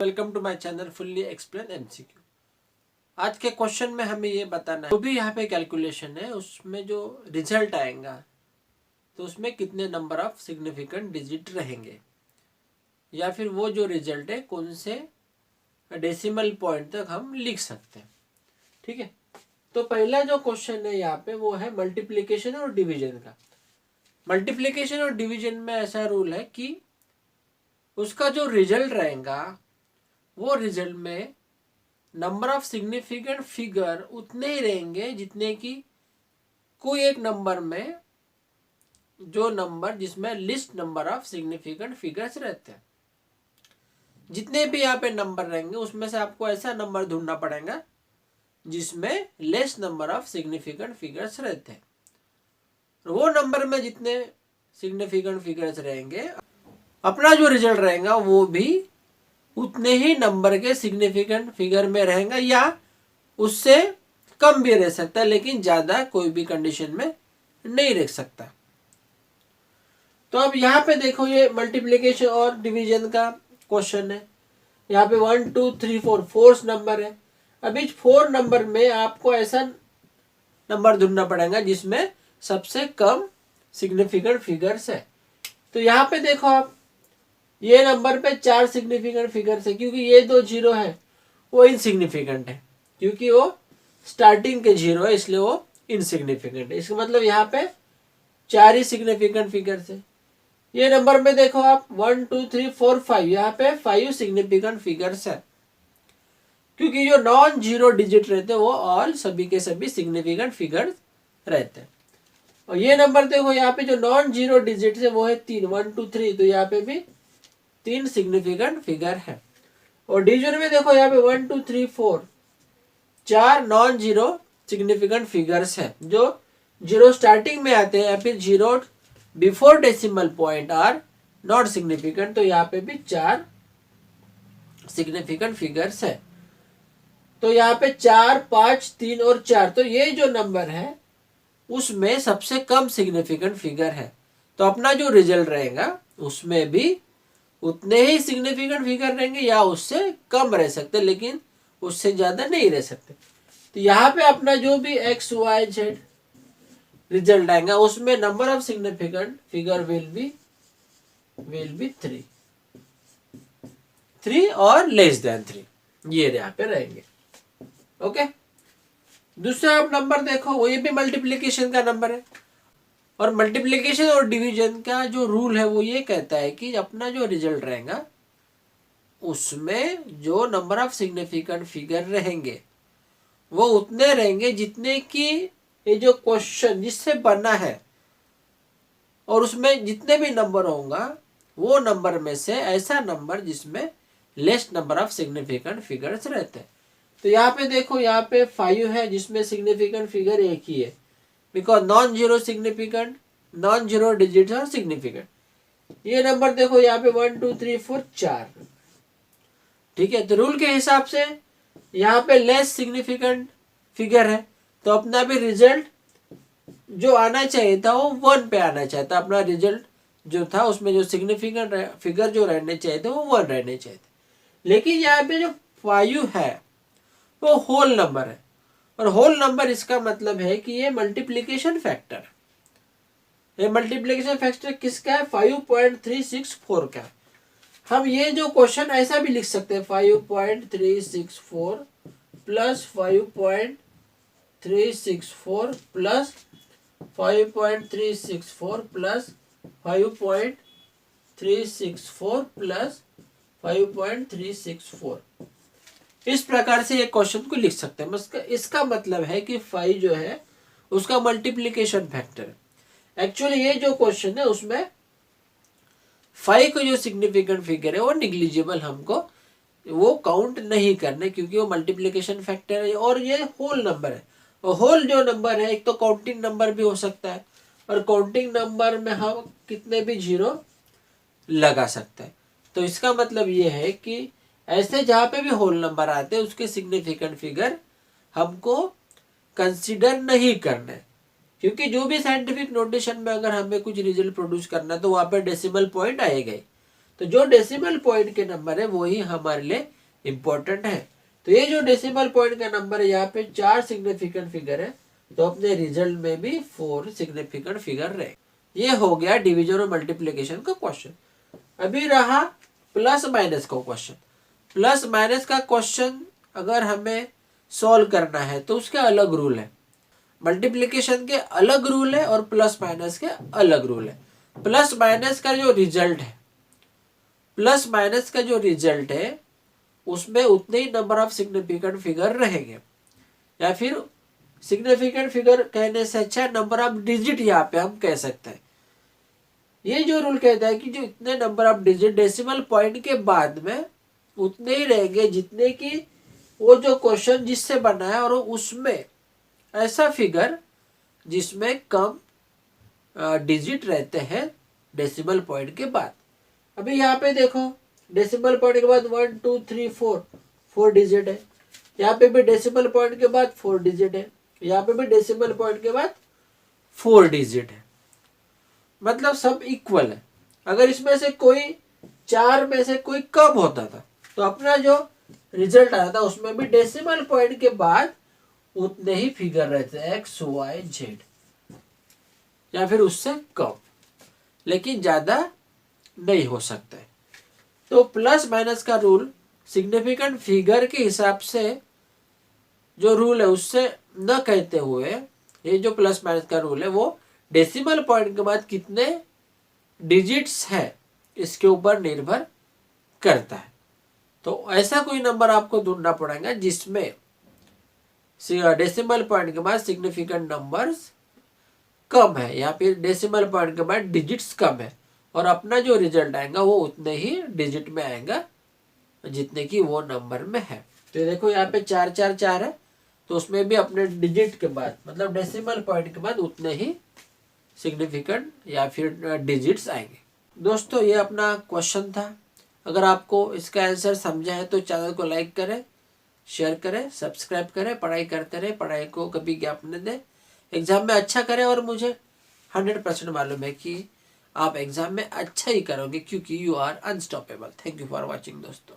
Welcome to my channel fully explain MCQ. आज के question में हमें ये बताना है, जो भी यहाँ पे कैलकुलेशन है उसमें जो रिजल्ट आएगा तो उसमें कितने नंबर ऑफ सिग्निफिकेंट डिजिट रहेंगे, या फिर वो जो रिजल्ट है कौन से डेसिमल पॉइंट तक हम लिख सकते हैं। ठीक है, तो पहला जो क्वेश्चन है यहाँ पे वो है मल्टीप्लीकेशन और डिवीजन का। मल्टीप्लीकेशन और डिवीजन में ऐसा रूल है कि उसका जो रिजल्ट रहेगा वो रिजल्ट में नंबर ऑफ सिग्निफिकेंट फिगर उतने ही रहेंगे जितने की कोई एक नंबर में जो नंबर जिसमें list number of significant figures रहते हैं। जितने भी यहाँ पे नंबर रहेंगे उसमें से आपको ऐसा नंबर ढूंढना पड़ेगा जिसमें less number of significant figures रहते हैं। वो नंबर में जितने सिग्निफिकेंट फिगर्स रहेंगे अपना जो रिजल्ट रहेगा वो भी उतने ही नंबर के सिग्निफिकेंट फिगर में रहेगा, या उससे कम भी रह सकता है, लेकिन ज्यादा कोई भी कंडीशन में नहीं रह सकता। तो अब यहाँ पे देखो, ये मल्टीप्लिकेशन और डिवीजन का क्वेश्चन है। यहाँ पे 1 2 3 4 फोर्थ नंबर है। अब इस 4 नंबर में आपको ऐसा नंबर ढूंढना पड़ेगा जिसमें सबसे कम सिग्निफिकेंट फिगर्स है। तो यहाँ पे देखो आप, ये नंबर पे 4 सिग्निफिकेंट फिगर्स है, क्योंकि ये 2 जीरो है वो इनसिग्निफिकेंट है, क्योंकि वो स्टार्टिंग के जीरो है इसलिए वो इनसिग्निफिकेंट है। इसका मतलब यहाँ पे 4 ही सिग्निफिकेंट फिगर्स है। ये नंबर में देखो आप 1 2 3 4 5, यहाँ पे 5 सिग्निफिकेंट फिगर्स है, क्योंकि जो नॉन जीरो डिजिट रहते हैं वो ऑल सभी के सभी सिग्निफिकेंट फिगर्स रहते हैं। और ये नंबर देखो, यहाँ पे जो नॉन जीरो डिजिट है वो है 3 1 2 3, तो यहाँ पे भी 3 सिग्निफिकेंट फिगर है। और डिवीजन में देखो यहाँ पे 1 2 3 4 4 नॉन जीरो सिग्निफिकेंट फिगर्स है, जो जीरो स्टार्टिंग में आते हैं या फिर zero before decimal point are not significant. तो यहाँ पे भी 4 सिग्निफिकेंट फिगर्स है। तो यहाँ पे 4 5 3 और 4, तो ये जो नंबर है उसमें सबसे कम सिग्निफिकेंट फिगर है। तो अपना जो रिजल्ट रहेगा उसमें भी उतने ही सिग्निफिकेंट फिगर रहेंगे या उससे कम रह सकते, लेकिन उससे ज्यादा नहीं रह सकते। तो यहाँ पे अपना जो भी एक्स वाई जेड रिजल्ट आएगा उसमें number of significant figure will be 3 और लेस देन 3, ये यहाँ पे रहेंगे। ओके, दूसरा आप नंबर देखो, वो ये भी मल्टीप्लीकेशन का नंबर है। और मल्टीप्लिकेशन और डिवीजन का जो रूल है वो ये कहता है कि अपना जो रिजल्ट रहेगा उसमें जो नंबर ऑफ सिग्निफिकेंट फिगर रहेंगे वो उतने रहेंगे जितने की ये जो क्वेश्चन जिससे बना है, और उसमें जितने भी नंबर होगा वो नंबर में से ऐसा नंबर जिसमें less number of significant figures रहते हैं। तो यहाँ पे देखो, यहाँ पे 5 है जिसमें सिग्निफिकेंट फिगर एक ही है, because non zero significant, non zero digit और सिग्निफिकेंट। ये नंबर देखो यहाँ पे 1 2 3 4 4। ठीक है, तो रूल के हिसाब से यहाँ पे लेस सिग्निफिकेंट फिगर है, तो अपना भी रिजल्ट जो आना चाहिए था वो 1 पे आना चाहिए था। अपना रिजल्ट जो था उसमें जो सिग्निफिकेंट फिगर जो रहने चाहिए थे वो 1 रहने चाहिए थे। लेकिन यहाँ पे जो 5 है वो होल नंबर है, और होल नंबर इसका मतलब है कि ये मल्टीप्लिकेशन फैक्टर, ये मल्टीप्लिकेशन फैक्टर किसका है? 5.364 का। हम ये जो क्वेश्चन ऐसा भी लिख सकते हैं 5.364 प्लस 5.364 प्लस 5.364 प्लस 5.364 प्लस 5.364, इस प्रकार से एक क्वेश्चन को लिख सकते हैं। इसका मतलब है कि 5 जो है उसका मल्टीप्लिकेशन फैक्टर है। एक्चुअली ये जो क्वेश्चन है उसमें 5 को जो सिग्निफिकेंट फिगर है वो निग्लिजिबल, हमको वो काउंट नहीं करने, क्योंकि वो मल्टीप्लिकेशन फैक्टर है और ये होल नंबर है। और होल जो नंबर है एक तो काउंटिंग नंबर भी हो सकता है, और काउंटिंग नंबर में हम कितने भी जीरो लगा सकते हैं। तो इसका मतलब ये है कि ऐसे जहां पे भी होल नंबर आते हैं उसके सिग्निफिकेंट फिगर हमको कंसीडर नहीं करना है, क्योंकि जो भी साइंटिफिक नोटेशन में अगर हमें कुछ रिजल्ट प्रोड्यूस करना है तो वहां पे डेसिमल पॉइंट आएगा। तो जो डेसिमल पॉइंट के नंबर है वही हमारे लिए इम्पोर्टेंट है। तो ये जो डेसिमल पॉइंट का नंबर है, यहाँ पे 4 सिग्निफिकेंट फिगर है, तो अपने रिजल्ट में भी 4 सिग्निफिकेंट फिगर रहे। ये हो गया डिवीजन और मल्टीप्लीकेशन का क्वेश्चन। अभी रहा प्लस माइनस का क्वेश्चन। प्लस माइनस का क्वेश्चन अगर हमें सॉल्व करना है तो उसके अलग रूल है, मल्टीप्लीकेशन के अलग रूल है और प्लस माइनस के अलग रूल है। प्लस माइनस का जो रिजल्ट है, प्लस माइनस का जो रिजल्ट है उसमें उतने ही नंबर ऑफ सिग्निफिकेंट फिगर रहेंगे, या फिर सिग्निफिकेंट फिगर कहने से अच्छा नंबर ऑफ डिजिट यहाँ पे हम कह सकते हैं। ये जो रूल कहता है कि जो इतने number of digit decimal point के बाद में उतने ही रहेंगे जितने की वो जो क्वेश्चन जिससे बना है, और उसमें ऐसा फिगर जिसमें कम डिजिट रहते हैं डेसिमल पॉइंट के बाद। अभी यहाँ पे देखो डेसिमल पॉइंट के बाद 1 2 3 4 डिजिट है, यहाँ पे भी डेसिमल पॉइंट के बाद 4 डिजिट है, यहाँ पे भी डेसिमल पॉइंट के बाद 4 डिजिट है, मतलब सब इक्वल है। अगर इसमें से कोई 4 में से कोई कम होता था तो अपना जो रिजल्ट आया था उसमें भी डेसिमल पॉइंट के बाद उतने ही फिगर रहते हैं, एक्स वाई जेड, या फिर उससे कम, लेकिन ज्यादा नहीं हो सकता है। तो प्लस माइनस का रूल सिग्निफिकेंट फिगर के हिसाब से जो रूल है उससे न कहते हुए, ये जो प्लस माइनस का रूल है वो डेसिमल पॉइंट के बाद कितने डिजिट्स है इसके ऊपर निर्भर करता है। तो ऐसा कोई नंबर आपको ढूंढना पड़ेगा जिसमें डेसिमल पॉइंट के बाद सिग्निफिकेंट नंबर्स कम है, या फिर डेसिमल पॉइंट के बाद डिजिट्स कम है, और अपना जो रिजल्ट आएगा वो उतने ही डिजिट में आएगा जितने की वो नंबर में है। तो देखो यहाँ पे 4 4 4 है, तो उसमें भी अपने डिजिट के बाद मतलब डेसिमल पॉइंट के बाद उतने ही सिग्निफिकेंट या फिर डिजिट्स आएंगे। दोस्तों ये अपना क्वेश्चन था। अगर आपको इसका आंसर समझा है तो चैनल को लाइक करें, शेयर करें, सब्सक्राइब करें, पढ़ाई करते रहे, पढ़ाई को कभी गैप न दें, एग्जाम में अच्छा करें। और मुझे 100% मालूम है कि आप एग्जाम में अच्छा ही करोगे क्योंकि you are unstoppable. Thank you for watching दोस्तों।